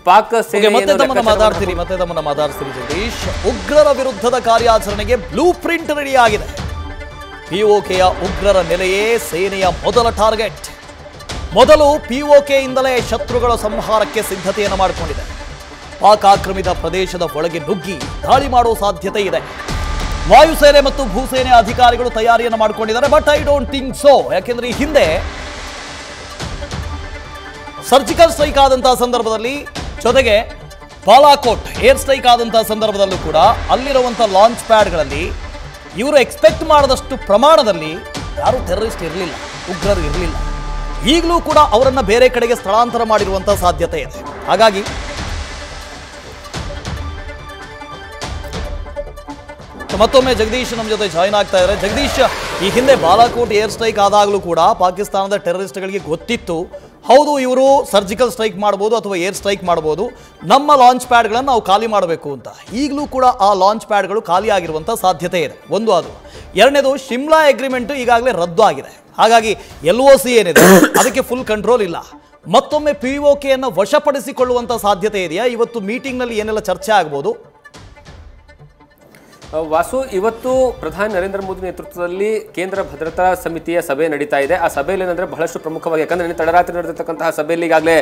ಪಾಕ್ ಸೇನೆ ಮತ್ತೆ ಮಾತಾಡ್ತೀನಿ ಜಗದೀಶ್. ಉಗ್ರರ ವಿರುದ್ಧದ ಕಾರ್ಯಾಚರಣೆಗೆ ಬ್ಲೂ ಪ್ರಿಂಟ್ ರೆಡಿಯಾಗಿದೆ. ಪಿಒಕೆಯ ಉಗ್ರರ ನೆಲೆಯೇ ಸೇನೆಯ ಮೊದಲ ಟಾರ್ಗೆಟ್. ಮೊದಲು ಪಿಒಕೆ ಇಂದಲೇ ಶತ್ರುಗಳ ಸಂಹಾರಕ್ಕೆ ಸಿದ್ಧತೆಯನ್ನು ಮಾಡಿಕೊಂಡಿದೆ. ಪಾಕ್ ಆಕ್ರಮಿತ ಪ್ರದೇಶದ ಒಳಗೆ ನುಗ್ಗಿ ದಾಳಿ ಮಾಡುವ ಸಾಧ್ಯತೆ ಇದೆ. ವಾಯುಸೇನೆ ಮತ್ತು ಭೂಸೇನೆ ಅಧಿಕಾರಿಗಳು ತಯಾರಿಯನ್ನು ಮಾಡಿಕೊಂಡಿದ್ದಾರೆ. But I don't think so. ಯಾಕೆಂದ್ರೆ ಈ ಹಿಂದೆ ಸರ್ಜಿಕಲ್ ಸ್ಟ್ರೈಕ್ ಆದಂತಹ ಸಂದರ್ಭದಲ್ಲಿ, ಜೊತೆಗೆ ಬಾಲಾಕೋಟ್ ಏರ್ ಸ್ಟ್ರೈಕ್ ಆದಂತಹ ಸಂದರ್ಭದಲ್ಲೂ ಕೂಡ ಅಲ್ಲಿರುವಂತಹ ಲಾಂಚ್ ಪ್ಯಾಡ್ಗಳಲ್ಲಿ ಇವರು ಎಕ್ಸ್ಪೆಕ್ಟ್ ಮಾಡದಷ್ಟು ಪ್ರಮಾಣದಲ್ಲಿ ಯಾರು ಟೆರರಿಸ್ಟ್ ಇರಲಿಲ್ಲ, ಉಗ್ರರು ಇರಲಿಲ್ಲ. ಈಗಲೂ ಕೂಡ ಅವರನ್ನ ಬೇರೆ ಕಡೆಗೆ ಸ್ಥಳಾಂತರ ಮಾಡಿರುವಂತಹ ಸಾಧ್ಯತೆ ಇದೆ. ಹಾಗಾಗಿ ಮತ್ತೊಮ್ಮೆ ಜಗದೀಶ್ ನಮ್ಮ ಜೊತೆ ಜಾಯಿನ್ ಆಗ್ತಾ ಇದ್ದಾರೆ. ಜಗದೀಶ್, ಈ ಹಿಂದೆ ಬಾಲಾಕೋಟ್ ಏರ್ ಸ್ಟ್ರೈಕ್ ಆದಾಗಲೂ ಕೂಡ ಪಾಕಿಸ್ತಾನದ ಟೆರರಿಸ್ಟ್ಗಳಿಗೆ ಗೊತ್ತಿತ್ತು, ಹೌದು ಇವರು ಸರ್ಜಿಕಲ್ ಸ್ಟ್ರೈಕ್ ಮಾಡ್ಬೋದು ಅಥವಾ ಏರ್ ಸ್ಟ್ರೈಕ್ ಮಾಡ್ಬೋದು, ನಮ್ಮ ಲಾಂಚ್ ಪ್ಯಾಡ್ಗಳನ್ನು ನಾವು ಖಾಲಿ ಮಾಡಬೇಕು ಅಂತ. ಈಗಲೂ ಕೂಡ ಆ ಲಾಂಚ್ ಪ್ಯಾಡ್ಗಳು ಖಾಲಿ ಆಗಿರುವಂಥ ಸಾಧ್ಯತೆ ಇದೆ. ಒಂದು ಅದು. ಎರಡನೇದು, ಶಿಮ್ಲಾ ಅಗ್ರಿಮೆಂಟು ಈಗಾಗಲೇ ರದ್ದು ಆಗಿದೆ. ಹಾಗಾಗಿ LOC ಏನಿದೆ ಅದಕ್ಕೆ ಫುಲ್ ಕಂಟ್ರೋಲ್ ಇಲ್ಲ. ಮತ್ತೊಮ್ಮೆ POKಯನ್ನು ವಶಪಡಿಸಿಕೊಳ್ಳುವಂಥ ಸಾಧ್ಯತೆ ಇದೆಯಾ? ಇವತ್ತು ಮೀಟಿಂಗ್ನಲ್ಲಿ ಏನೆಲ್ಲ ಚರ್ಚೆ ಆಗ್ಬೋದು? ವಾಸು, ಇವತ್ತು ಪ್ರಧಾನಿ ನರೇಂದ್ರ ಮೋದಿ ನೇತೃತ್ವದಲ್ಲಿ ಕೇಂದ್ರ ಭದ್ರತಾ ಸಮಿತಿಯ ಸಭೆ ನಡೀತಾ ಇದೆ. ಆ ಸಭೆಯಲ್ಲಿ ಏನಂದ್ರೆ ಬಹಳಷ್ಟು ಪ್ರಮುಖವಾಗಿ, ಯಾಕಂದ್ರೆ ತಡರಾತ್ರಿ ನಡೆದಿರ್ತಕ್ಕಂತಹ ಸಭೆಯಲ್ಲಿ ಈಗಾಗಲೇ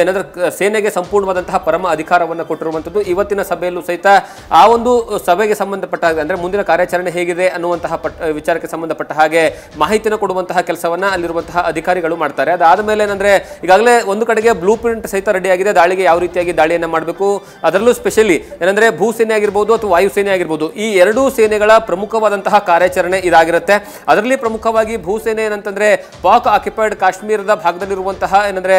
ಏನಂದ್ರೆ ಸೇನೆಗೆ ಸಂಪೂರ್ಣವಾದಂತಹ ಪರಮ ಅಧಿಕಾರವನ್ನು ಕೊಟ್ಟಿರುವಂಥದ್ದು. ಇವತ್ತಿನ ಸಭೆಯಲ್ಲೂ ಸಹಿತ ಆ ಒಂದು ಸಭೆಗೆ ಸಂಬಂಧಪಟ್ಟ ಅಂದ್ರೆ ಮುಂದಿನ ಕಾರ್ಯಾಚರಣೆ ಹೇಗಿದೆ ಅನ್ನುವಂತಹ ವಿಚಾರಕ್ಕೆ ಸಂಬಂಧಪಟ್ಟ ಹಾಗೆ ಮಾಹಿತಿಯನ್ನು ಕೊಡುವಂತಹ ಕೆಲಸವನ್ನ ಅಲ್ಲಿರುವಂತಹ ಅಧಿಕಾರಿಗಳು ಮಾಡ್ತಾರೆ. ಅದಾದ ಮೇಲೆ ಏನಂದ್ರೆ ಈಗಾಗಲೇ ಒಂದು ಕಡೆಗೆ ಬ್ಲೂ ಪ್ರಿಂಟ್ ಸಹಿತ ರೆಡಿ ಆಗಿದೆ. ದಾಳಿಗೆ ಯಾವ ರೀತಿಯಾಗಿ ದಾಳಿಯನ್ನ ಮಾಡಬೇಕು, ಅದರಲ್ಲೂ ಸ್ಪೆಷಲಿ ಏನಂದ್ರೆ ಭೂಸೇನೆ ಆಗಿರ್ಬೋದು ಅಥವಾ ವಾಯುಸೇನೆ ಆಗಿರ್ಬೋದು, ಈ ಎರಡೂ ಸೇನೆಗಳ ಪ್ರಮುಖವಾದಂತಹ ಕಾರ್ಯಾಚರಣೆ ಇದಾಗಿರುತ್ತೆ. ಅದರಲ್ಲಿ ಪ್ರಮುಖವಾಗಿ ಭೂಸೇನೆ ಏನಂತಂದ್ರೆ ಪಾಕ್ ಆಕ್ಯುಪೈಡ್ ಕಾಶ್ಮೀರದ ಭಾಗದಲ್ಲಿರುವಂತಹ ಏನಂದ್ರೆ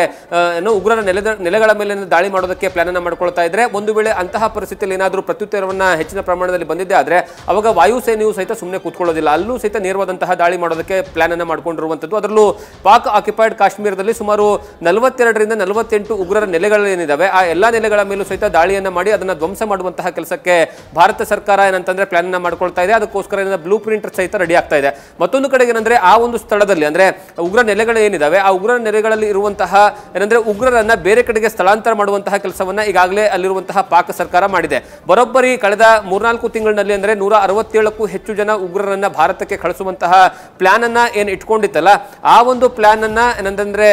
ಉಗ್ರರ ನೆಲೆಗಳ ಮೇಲೆ ದಾಳಿ ಮಾಡೋದಕ್ಕೆ ಪ್ಲಾನ್ ಅನ್ನ ಮಾಡ್ಕೊಳ್ತಾ ಇದ್ರೆ, ಒಂದು ವೇಳೆ ಅಂತಹ ಪರಿಸ್ಥಿತಿಯಲ್ಲಿ ಏನಾದರೂ ಪ್ರತ್ಯುತ್ತರವನ್ನ ಹೆಚ್ಚಿನ ಪ್ರಮಾಣದಲ್ಲಿ ಬಂದಿದ್ದೆ ಆದ್ರೆ ಅವಾಗ ವಾಯುಸೇನೆಯು ಸಹಿತ ಸುಮ್ಮನೆ ಕೂತ್ಕೊಳ್ಳೋದಿಲ್ಲ. ಅಲ್ಲೂ ಸಹಿತ ನೇರವಾದಂತಹ ದಾಳಿ ಮಾಡೋದಕ್ಕೆ ಪ್ಲಾನ್ ಅನ್ನ ಮಾಡ್ಕೊಂಡಿರುವಂತದ್ದು. ಅದರಲ್ಲೂ ಪಾಕ್ ಆಕ್ಯುಪೈಡ್ ಕಾಶ್ಮೀರದಲ್ಲಿ ಸುಮಾರು 42ರಿಂದ 48 ಉಗ್ರರ ನೆಲೆಗಳೇನಿದಾವೆ, ಆ ಎಲ್ಲಾ ನೆಲೆಗಳ ಮೇಲೂ ಸಹಿತ ದಾಳಿಯನ್ನ ಮಾಡಿ ಅದನ್ನ ಧ್ವಂಸ ಮಾಡುವಂತಹ ಕೆಲಸಕ್ಕೆ ಭಾರತ ಸರ್ಕಾರ ಏನಂತಂದ್ರೆ ಪ್ಲಾನ್ ಅನ್ನ ಮಾಡ್ಕೊಳ್ತಾ ಇದೆ. ಅದಕ್ಕೋಸ್ಕರ ಬ್ಲೂ ಪ್ರಿಂಟ್ ಸಹಿತ ರೆಡಿ ಆಗ್ತಾ ಇದೆ. ಮತ್ತೊಂದು ಕಡೆಗೆ ಏನಂದ್ರೆ ಆ ಒಂದು ಸ್ಥಳದಲ್ಲಿ ಅಂದ್ರೆ ಉಗ್ರ ನೆಲೆಗಳು ಏನಿದಾವೆ, ಆ ಉಗ್ರ ನೆಲೆಗಳಲ್ಲಿ ಇರುವಂತಹ ಏನಂದ್ರೆ ಉಗ್ರರನ್ನ ಬೇರೆ ಕಡೆಗೆ ಸ್ಥಳಾಂತರ ಮಾಡುವಂತಹ ಕೆಲಸವನ್ನ ಈಗಾಗಲೇ ಅಲ್ಲಿರುವಂತಹ ಪಾಕ್ ಸರ್ಕಾರ ಮಾಡಿದೆ. ಬರೋಬ್ಬರಿ ಕಳೆದ 3-4 ತಿಂಗಳಿನಲ್ಲಿ ಅಂದ್ರೆ 167ಕ್ಕೂ ಹೆಚ್ಚು ಜನ ಉಗ್ರರನ್ನ ಭಾರತಕ್ಕೆ ಕಳಿಸುವಂತಹ ಪ್ಲಾನ್ ಅನ್ನ ಏನ್ ಇಟ್ಕೊಂಡಿತ್ತಲ್ಲ, ಆ ಒಂದು ಪ್ಲಾನ್ ಅನ್ನ ಏನಂತಂದ್ರೆ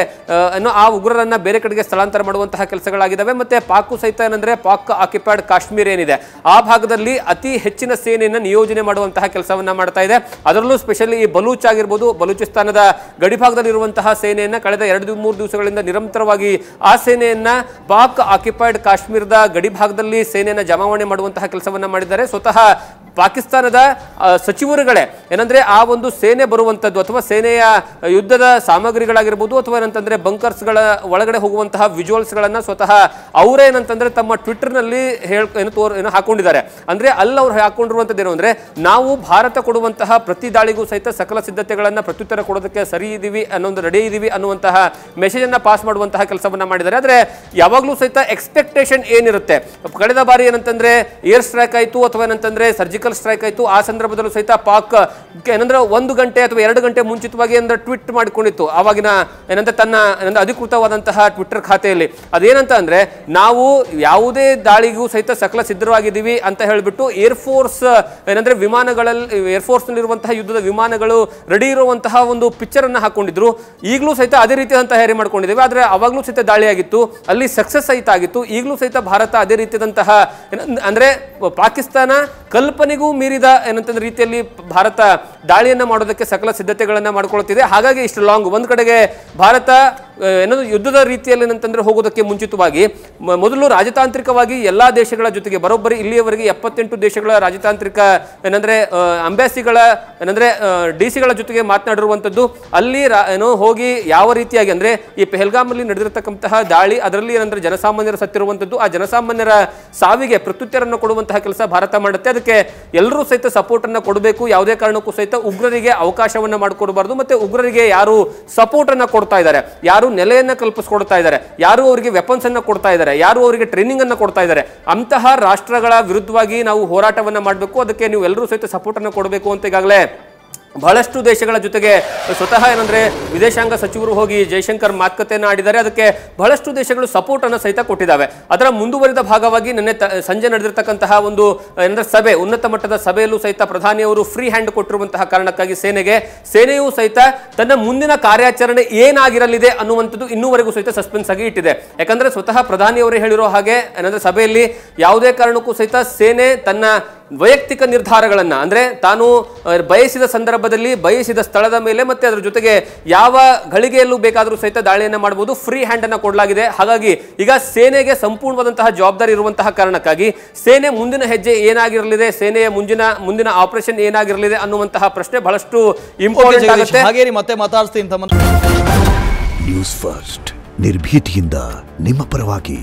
ಆ ಉಗ್ರರನ್ನ ಬೇರೆ ಕಡೆಗೆ ಸ್ಥಳಾಂತರ ಮಾಡುವಂತಹ ಕೆಲಸಗಳಾಗಿದ್ದಾವೆ. ಮತ್ತೆ ಪಾಕ್ ಸಹಿತ ಏನಂದ್ರೆ ಪಾಕ್ ಆಕ್ಯುಪೈಡ್ ಕಾಶ್ಮೀರ ಏನಿದೆ ಆ ಭಾಗದಲ್ಲಿ ಅತಿ ಹೆಚ್ಚಿನ ಸೇನೆಯನ್ನ ನಿಯೋಜನೆ ಮಾಡುವಂತಹ ಕೆಲಸವನ್ನ ಮಾಡ್ತಾ ಇದೆ. ಅದರಲ್ಲೂ ಸ್ಪೆಷಲಿ ಈ ಬಲೂಚ್ ಆಗಿರ್ಬೋದು, ಬಲೂಚಿಸ್ತಾನದ ಗಡಿಭಾಗದಲ್ಲಿ ಇರುವಂತಹ ಸೇನೆಯನ್ನ ಕಳೆದ 2-3 ದಿವಸಗಳಿಂದ ನಿರಂತರವಾಗಿ ಆ ಸೇನೆಯನ್ನ ಪಾಕ್ ಆಕ್ಯುಪೈಡ್ ಕಾಶ್ಮೀರದ ಗಡಿಭಾಗದಲ್ಲಿ ಸೇನೆಯನ್ನ ಜಮಾವಣೆ ಮಾಡುವಂತಹ ಕೆಲಸವನ್ನ ಮಾಡಿದ್ದಾರೆ. ಸ್ವತಃ ಪಾಕಿಸ್ತಾನದ ಸಚಿವರುಗಳೇ ಏನಂದ್ರೆ ಆ ಒಂದು ಸೇನೆ ಬರುವಂತದ್ದು ಅಥವಾ ಸೇನೆಯ ಯುದ್ಧದ ಸಾಮಗ್ರಿಗಳಾಗಿರ್ಬೋದು ಅಥವಾ ಏನಂತಂದ್ರೆ ಬಂಕರ್ಸ್ ಗಳ ಒಳಗಡೆ ಹೋಗುವಂತಹ ವಿಜುವಲ್ಸ್ ಗಳನ್ನ ಸ್ವತಃ ಅವರೇ ಏನಂತಂದ್ರೆ ತಮ್ಮ ಟ್ವಿಟರ್ ನಲ್ಲಿ ಹಾಕೊಂಡಿದ್ದಾರೆ. ಅಂದ್ರೆ ಅಲ್ಲಿ ಅವ್ರು ಹಾಕೊಂಡಿರುವಂತದ್ದು ಏನು ಅಂದ್ರೆ, ನಾವು ಭಾರತ ಕೊಡುವಂತಹ ಪ್ರತಿ ದಾಳಿಗೂ ಸಹಿತ ಸಕಲ ಸಿದ್ಧತೆಗಳನ್ನ ಪ್ರತ್ಯುತ್ತರ ಕೊಡೋದಕ್ಕೆ ಸರಿ ಇದೀವಿ ಅನ್ನೊಂದು ರೆಡಿ ಇದೀವಿ ಅನ್ನುವಂತಹ ಮೆಸೇಜ್ ಅನ್ನ ಪಾಸ್ ಮಾಡುವಂತಹ ಕೆಲಸವನ್ನ ಮಾಡಿದ್ದಾರೆ. ಆದ್ರೆ ಯಾವಾಗ್ಲೂ ಸಹಿತ ಎಕ್ಸ್ಪೆಕ್ಟೇಷನ್ ಏನಿರುತ್ತೆ, ಕಳೆದ ಬಾರಿ ಏನಂತಂದ್ರೆ ಏರ್ ಸ್ಟ್ರೈಕ್ ಆಯ್ತು ಅಥವಾ ಏನಂತಂದ್ರೆ ಸರ್ಜಿಕಲ್ ಸ್ಟ್ರೈಕ್ ಆಯ್ತು, ಆ ಸಂದರ್ಭದಲ್ಲೂ ಸಹಿತ ಪಾಕ್ ಏನಂದ್ರೆ 1 ಗಂಟೆ ಅಥವಾ 2 ಗಂಟೆ ಮುಂಚಿತವಾಗಿ ಅಂದ್ರೆ ಟ್ವೀಟ್ ಮಾಡಿಕೊಂಡಿತ್ತು ಆವಾಗಿನ ಏನಂತ ತನ್ನ ಅಧಿಕೃತವಾದಂತಹ ಟ್ವಿಟರ್ ಖಾತೆಯಲ್ಲಿ. ಅದೇನಂತ ಅಂದ್ರೆ, ನಾವು ಯಾವುದೇ ದಾಳಿಗೂ ಸಹಿತ ಸಕಲ ಸಿದ್ಧವಾಗಿದ್ದೀವಿ ಅಂತ ಹೇಳ್ಬಿಟ್ಟು ಏರ್ಫೋರ್ಸ್ ಏನಂದ್ರೆ ವಿಮಾನಗಳಲ್ಲಿ ಏರ್ಫೋರ್ಸ್ ನಲ್ಲಿರುವಂತಹ ಯುದ್ಧದ ವಿಮಾನಗಳು ರೆಡಿ ಇರುವಂತಹ ಒಂದು ಪಿಕ್ಚರ್ ಅನ್ನ ಹಾಕೊಂಡಿದ್ರು. ಈಗಲೂ ಸಹಿತ ಅದೇ ರೀತಿಯಾದಂತಹ ತಯಾರಿ ಮಾಡ್ಕೊಂಡಿದ್ದೇವೆ. ಆದ್ರೆ ಅವಾಗ್ಲೂ ಸಹಿತ ದಾಳಿ ಆಗಿತ್ತು, ಅಲ್ಲಿ ಸಕ್ಸಸ್ ಸಹಿತ ಆಗಿತ್ತು. ಈಗಲೂ ಸಹಿತ ಭಾರತ ಅದೇ ರೀತಿಯಾದಂತಹ ಅಂದ್ರೆ ಪಾಕಿಸ್ತಾನ ಕಲ್ಪನೆಗೂ ಮೀರಿದ ಏನಂತಂದ್ರೆ ರೀತಿಯಲ್ಲಿ ಭಾರತ ದಾಳಿಯನ್ನ ಮಾಡೋದಕ್ಕೆ ಸಕಲ ಸಿದ್ಧತೆಗಳನ್ನ ಮಾಡ್ಕೊಳ್ತಿದೆ. ಹಾಗಾಗಿ ಇಷ್ಟು ಲಾಂಗ್ ಒಂದ್ ಕಡೆಗೆ ಭಾರತ ಏನದು ಯುದ್ಧದ ರೀತಿಯಲ್ಲಿ ಏನಂತಂದ್ರೆ ಹೋಗೋದಕ್ಕೆ ಮುಂಚಿತವಾಗಿ ಮೊದಲು ರಾಜತಾಂತ್ರಿಕವಾಗಿ ಎಲ್ಲಾ ದೇಶಗಳ ಜೊತೆಗೆ ಬರೋಬ್ಬರಿ ಇಲ್ಲಿಯವರೆಗೆ 78 ದೇಶಗಳ ರಾಜತಾಂತ್ರಿಕ ಏನಂದ್ರೆ ಅಂಬಾಸಿಗಳ ಏನಂದ್ರೆ DC ಗಳ ಜೊತೆಗೆ ಮಾತನಾಡಿರುವಂತದ್ದು. ಅಲ್ಲಿ ಹೋಗಿ ಯಾವ ರೀತಿಯಾಗಿ ಅಂದ್ರೆ ಈ ಪೆಹಲ್ಗಾಮ್ ಅಲ್ಲಿ ನಡೆದಿರತಕ್ಕಂತಹ ದಾಳಿ, ಅದರಲ್ಲಿ ಏನಂದ್ರೆ ಜನಸಾಮಾನ್ಯರು ಸತ್ತಿರುವಂತದ್ದು, ಆ ಜನಸಾಮಾನ್ಯರ ಸಾವಿಗೆ ಪ್ರತ್ಯುತ್ತರನ್ನು ಕೊಡುವಂತಹ ಕೆಲಸ ಭಾರತ ಮಾಡುತ್ತೆ. ಅದಕ್ಕೆ ಎಲ್ಲರೂ ಸಹಿತ ಸಪೋರ್ಟ್ ಅನ್ನ ಕೊಡಬೇಕು. ಯಾವುದೇ ಕಾರಣಕ್ಕೂ ಸಹಿತ ಉಗ್ರರಿಗೆ ಅವಕಾಶವನ್ನ ಮಾಡಿಕೊಡಬಾರದು. ಮತ್ತೆ ಉಗ್ರರಿಗೆ ಯಾರು ಸಪೋರ್ಟ್ ಅನ್ನ ಕೊಡ್ತಾ ಇದ್ದಾರೆ, ಯಾರು ನೆಲೆಯನ್ನ ಕಲ್ಪಿಸಿಕೊಡ್ತಾ ಇದ್ದಾರೆ, ಯಾರು ಅವರಿಗೆ ವೆಪನ್ಸ್ ಅನ್ನ ಕೊಡ್ತಾ ಇದ್ದಾರೆ, ಯಾರು ಅವರಿಗೆ ಟ್ರೈನಿಂಗ್ ಅನ್ನ ಕೊಡ್ತಾ ಇದ್ದಾರೆ, ಅಂತಹ ರಾಷ್ಟ್ರಗಳ ವಿರುದ್ಧವಾಗಿ ನಾವು ಹೋರಾಟವನ್ನ ಮಾಡಬೇಕು. ಅದಕ್ಕೆ ನೀವು ಎಲ್ಲರೂ ಸಹಿತ ಸಪೋರ್ಟ್ ಅನ್ನ ಕೊಡಬೇಕು ಅಂತ ಈಗಾಗಲೇ ಬಹಳಷ್ಟು ದೇಶಗಳ ಜೊತೆಗೆ ಸ್ವತಃ ಏನಂದ್ರೆ ವಿದೇಶಾಂಗ ಸಚಿವರು ಹೋಗಿ ಜೈಶಂಕರ್ ಮಾತುಕತೆಯನ್ನು ಆಡಿದ್ದಾರೆ. ಅದಕ್ಕೆ ಬಹಳಷ್ಟು ದೇಶಗಳು ಸಪೋರ್ಟ್ ಅನ್ನು ಸಹಿತ ಕೊಟ್ಟಿದ್ದಾವೆ. ಅದರ ಮುಂದುವರಿದ ಭಾಗವಾಗಿ ನಿನ್ನೆ ಸಂಜೆ ನಡೆದಿರ್ತಕ್ಕಂತಹ ಒಂದು ಏನಂದ್ರೆ ಸಭೆ, ಉನ್ನತ ಮಟ್ಟದ ಸಭೆಯಲ್ಲೂ ಸಹಿತ ಪ್ರಧಾನಿಯವರು ಫ್ರೀ ಹ್ಯಾಂಡ್ ಕೊಟ್ಟಿರುವಂತಹ ಕಾರಣಕ್ಕಾಗಿ ಸೇನೆಯೂ ಸಹಿತ ತನ್ನ ಮುಂದಿನ ಕಾರ್ಯಾಚರಣೆ ಏನಾಗಿರಲಿದೆ ಅನ್ನುವಂಥದ್ದು ಇನ್ನೂವರೆಗೂ ಸಹಿತ ಸಸ್ಪೆನ್ಸ್ ಆಗಿ ಇಟ್ಟಿದೆ. ಯಾಕಂದ್ರೆ ಸ್ವತಃ ಪ್ರಧಾನಿಯವರೇ ಹೇಳಿರೋ ಹಾಗೆ ಏನಂದ್ರೆ ಸಭೆಯಲ್ಲಿ ಯಾವುದೇ ಕಾರಣಕ್ಕೂ ಸಹಿತ ಸೇನೆ ತನ್ನ ವೈಯಕ್ತಿಕ ನಿರ್ಧಾರಗಳನ್ನ ಅಂದ್ರೆ ತಾನು ಬಯಸಿದ ಸಂದರ್ಭದಲ್ಲಿ ಬಯಸಿದ ಸ್ಥಳದ ಮೇಲೆ ಮತ್ತೆ ಅದರ ಜೊತೆಗೆ ಯಾವ ಘಳಿಗೆಯಲ್ಲೂ ಬೇಕಾದರೂ ಸಹಿತ ದಾಳಿಯನ್ನ ಮಾಡಬಹುದು, ಫ್ರೀ ಹ್ಯಾಂಡ್ ಅನ್ನ ಕೊಡಲಾಗಿದೆ. ಹಾಗಾಗಿ ಈಗ ಸೇನೆಗೆ ಸಂಪೂರ್ಣವಾದಂತಹ ಜವಾಬ್ದಾರಿ ಇರುವಂತಹ ಕಾರಣಕ್ಕಾಗಿ ಸೇನೆ ಮುಂದಿನ ಹೆಜ್ಜೆ ಏನಾಗಿರಲಿದೆ, ಸೇನೆಯ ಮುಂದಿನ ಆಪರೇಷನ್ ಏನಾಗಿರಲಿದೆ ಅನ್ನುವಂತಹ ಪ್ರಶ್ನೆ ಬಹಳಷ್ಟು ಇಂಪಾರ್ಟೆಂಟ್ ಆಗುತ್ತೆ. ಹಾಗೆ ಮತ್ತೆ ಮಾತಾಡ್ತೀನಿ. ನ್ಯೂಸ್ ಫಸ್ಟ್ ನಿರ್ಭೀತಿಯಿಂದ ನಿಮ್ಮ ಪರವಾಗಿ.